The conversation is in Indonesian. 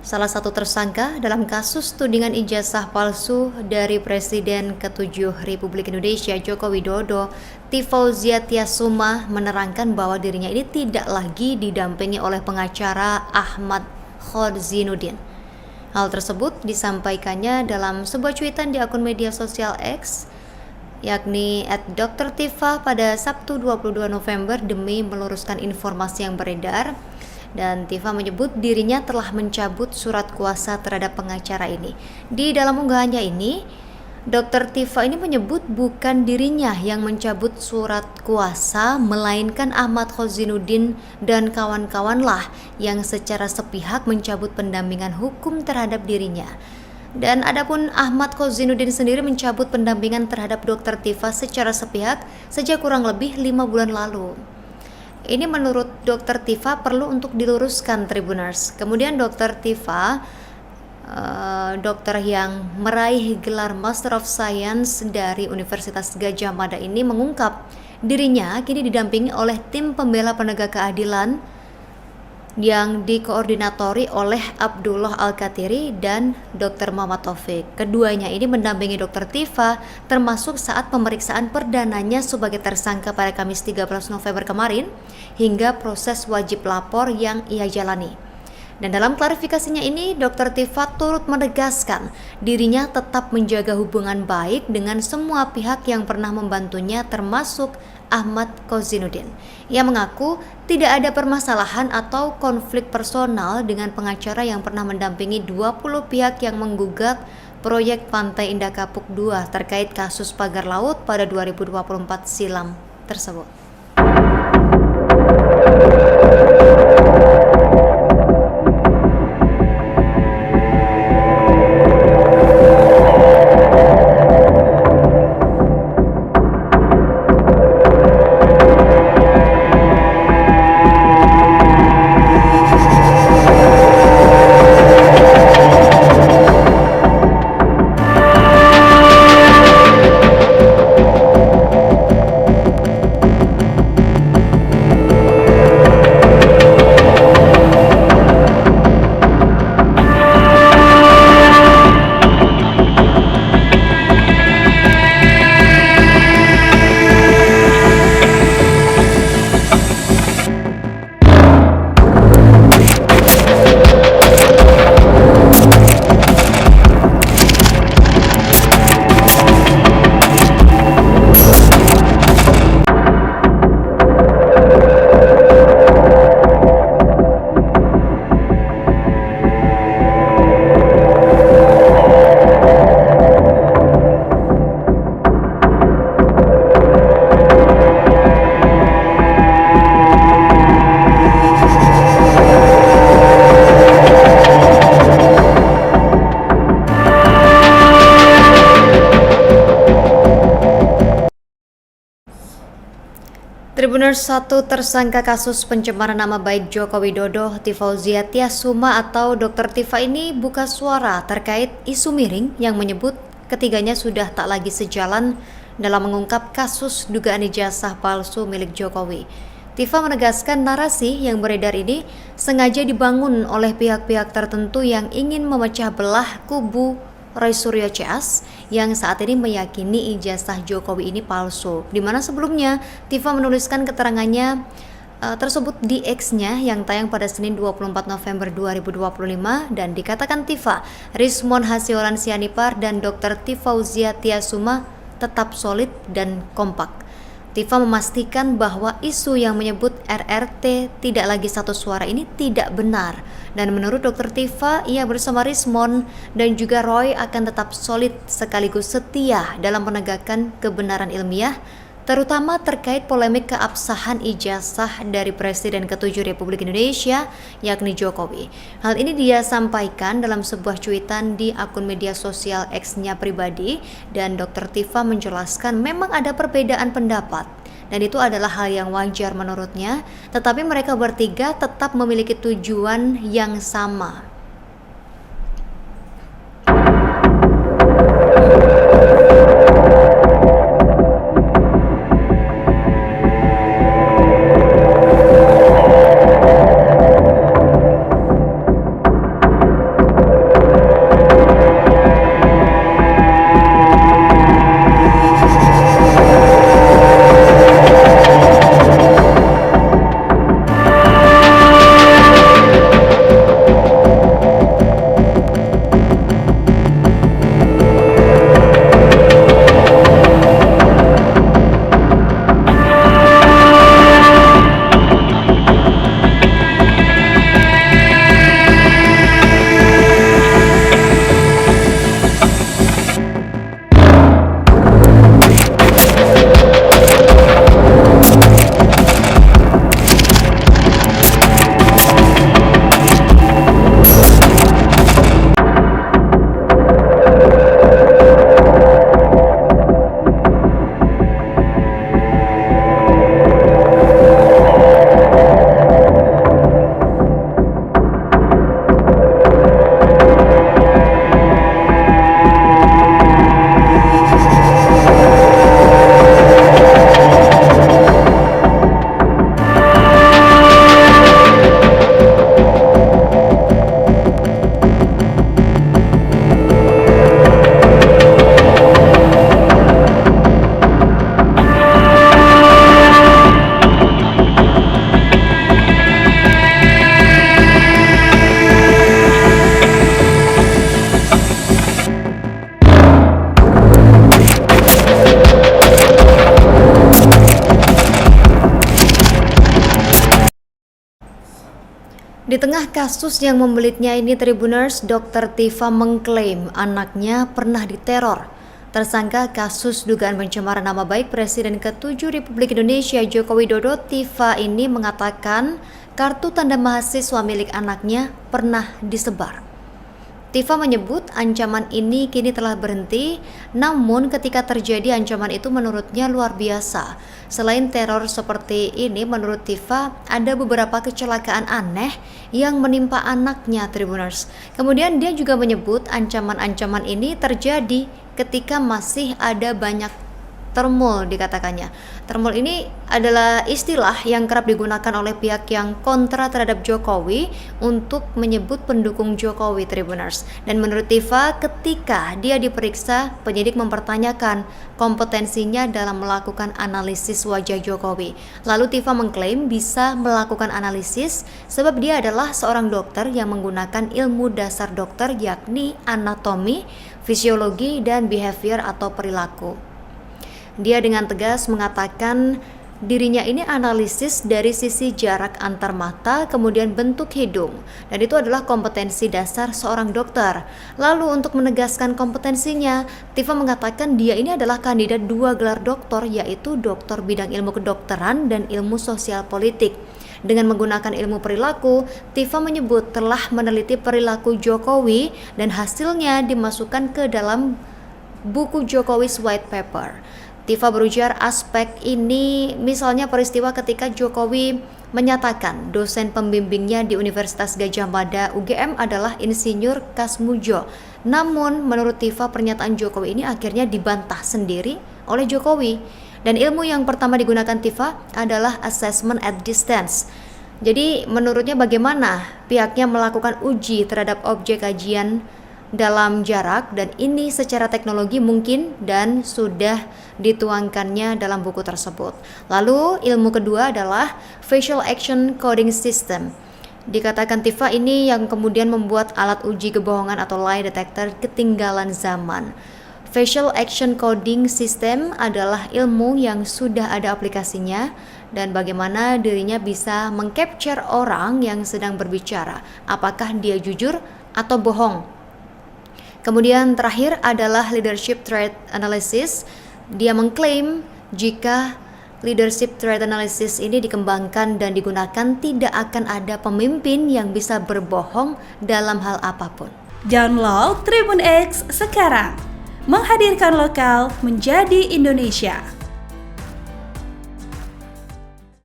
salah satu tersangka dalam kasus tudingan ijazah palsu dari Presiden ke-7 Republik Indonesia Joko Widodo, Tifauzia Tiasuma menerangkan bahwa dirinya ini tidak lagi didampingi oleh pengacara Ahmad Khozinuddin. Hal tersebut disampaikannya dalam sebuah cuitan di akun media sosial X, yakni @Dr.Tifa pada Sabtu 22 November demi meluruskan informasi yang beredar. Dan Tifa menyebut dirinya telah mencabut surat kuasa terhadap pengacara ini. Di dalam unggahannya ini, Dr. Tifa ini menyebut bukan dirinya yang mencabut surat kuasa, melainkan Ahmad Khozinuddin dan kawan-kawanlah yang secara sepihak mencabut pendampingan hukum terhadap dirinya. Dan adapun Ahmad Khozinuddin sendiri mencabut pendampingan terhadap Dr. Tifa secara sepihak sejak kurang lebih 5 bulan lalu. Ini menurut Dr. Tifa perlu untuk diluruskan, Tribuners. Kemudian Dr. Tifa, dokter yang meraih gelar Master of Science dari Universitas Gadjah Mada ini mengungkap dirinya kini didampingi oleh tim pembela penegak keadilan yang dikoordinatori oleh Abdullah Al-Katiri dan Dr. Muhammad Taufik. Keduanya ini mendampingi Dr. Tifa termasuk saat pemeriksaan perdananya sebagai tersangka pada Kamis 13 November kemarin hingga proses wajib lapor yang ia jalani. Dan dalam klarifikasinya ini, Dr. Tifa turut menegaskan dirinya tetap menjaga hubungan baik dengan semua pihak yang pernah membantunya termasuk Ahmad Khozinuddin. Ia mengaku tidak ada permasalahan atau konflik personal dengan pengacara yang pernah mendampingi 20 pihak yang menggugat proyek Pantai Indah Kapuk II terkait kasus pagar laut pada 2024 silam tersebut. Tribuners, satu tersangka kasus pencemaran nama baik Joko Widodo, Tifauzia Tiasuma atau Dr. Tifa ini buka suara terkait isu miring yang menyebut ketiganya sudah tak lagi sejalan dalam mengungkap kasus dugaan ijazah palsu milik Jokowi. Tifa menegaskan narasi yang beredar ini sengaja dibangun oleh pihak-pihak tertentu yang ingin memecah belah kubu Roy Suryo CS yang saat ini meyakini ijazah Jokowi ini palsu, di mana sebelumnya Tifa menuliskan keterangannya tersebut di X-nya yang tayang pada Senin 24 November 2025 dan dikatakan Tifa, Rismon Hasiolan Sianipar dan Dr. Tifauzia Tiasuma tetap solid dan kompak. Tifa memastikan bahwa isu yang menyebut RRT tidak lagi satu suara ini tidak benar. Dan menurut Dr. Tifa, ia bersama Rismon dan juga Roy akan tetap solid sekaligus setia dalam penegakan kebenaran ilmiah, terutama terkait polemik keabsahan ijazah dari Presiden ke-7 Republik Indonesia, yakni Jokowi. Hal ini dia sampaikan dalam sebuah cuitan di akun media sosial X-nya pribadi, dan Dr. Tifa menjelaskan memang ada perbedaan pendapat. Dan itu adalah hal yang wajar menurutnya, tetapi mereka bertiga tetap memiliki tujuan yang sama. Di tengah kasus yang membelitnya ini, Tribuners, Dr. Tifa mengklaim anaknya pernah diteror. Tersangka kasus dugaan pencemaran nama baik Presiden ke-7 Republik Indonesia Joko Widodo, Tifa ini mengatakan kartu tanda mahasiswa milik anaknya pernah disebar. Tifa menyebut ancaman ini kini telah berhenti, namun ketika terjadi ancaman itu menurutnya luar biasa. Selain teror seperti ini, menurut Tifa ada beberapa kecelakaan aneh yang menimpa anaknya, Tribuners. Kemudian dia juga menyebut ancaman-ancaman ini terjadi ketika masih ada banyak termul, dikatakannya. Termul ini adalah istilah yang kerap digunakan oleh pihak yang kontra terhadap Jokowi untuk menyebut pendukung Jokowi, Tribuners. Dan menurut Tifa, ketika dia diperiksa, penyidik mempertanyakan kompetensinya dalam melakukan analisis wajah Jokowi. Lalu Tifa mengklaim bisa melakukan analisis sebab dia adalah seorang dokter yang menggunakan ilmu dasar dokter, yakni anatomi, fisiologi, dan behavior atau perilaku. Dia dengan tegas mengatakan dirinya ini analisis dari sisi jarak antar mata, kemudian bentuk hidung, dan itu adalah kompetensi dasar seorang dokter. Lalu untuk menegaskan kompetensinya, Tifa mengatakan dia ini adalah kandidat 2 gelar doktor, yaitu doktor bidang ilmu kedokteran dan ilmu sosial politik. Dengan menggunakan ilmu perilaku, Tifa menyebut telah meneliti perilaku Jokowi dan hasilnya dimasukkan ke dalam buku Jokowi's White Paper. Tifa berujar aspek ini misalnya peristiwa ketika Jokowi menyatakan dosen pembimbingnya di Universitas Gadjah Mada UGM adalah Insinyur Kasmujo. Namun menurut Tifa pernyataan Jokowi ini akhirnya dibantah sendiri oleh Jokowi. Dan ilmu yang pertama digunakan Tifa adalah assessment at distance. Jadi menurutnya bagaimana pihaknya melakukan uji terhadap objek kajian dalam jarak, dan ini secara teknologi mungkin dan sudah dituangkannya dalam buku tersebut. Lalu ilmu kedua adalah facial action coding system. Dikatakan Tifa ini yang kemudian membuat alat uji kebohongan atau lie detector ketinggalan zaman. Facial action coding system adalah ilmu yang sudah ada aplikasinya dan bagaimana dirinya bisa mengcapture orang yang sedang berbicara, apakah dia jujur atau bohong. Kemudian terakhir adalah leadership trait analysis. Dia mengklaim jika leadership trait analysis ini dikembangkan dan digunakan, tidak akan ada pemimpin yang bisa berbohong dalam hal apapun. Download Tribun X sekarang, menghadirkan lokal menjadi Indonesia.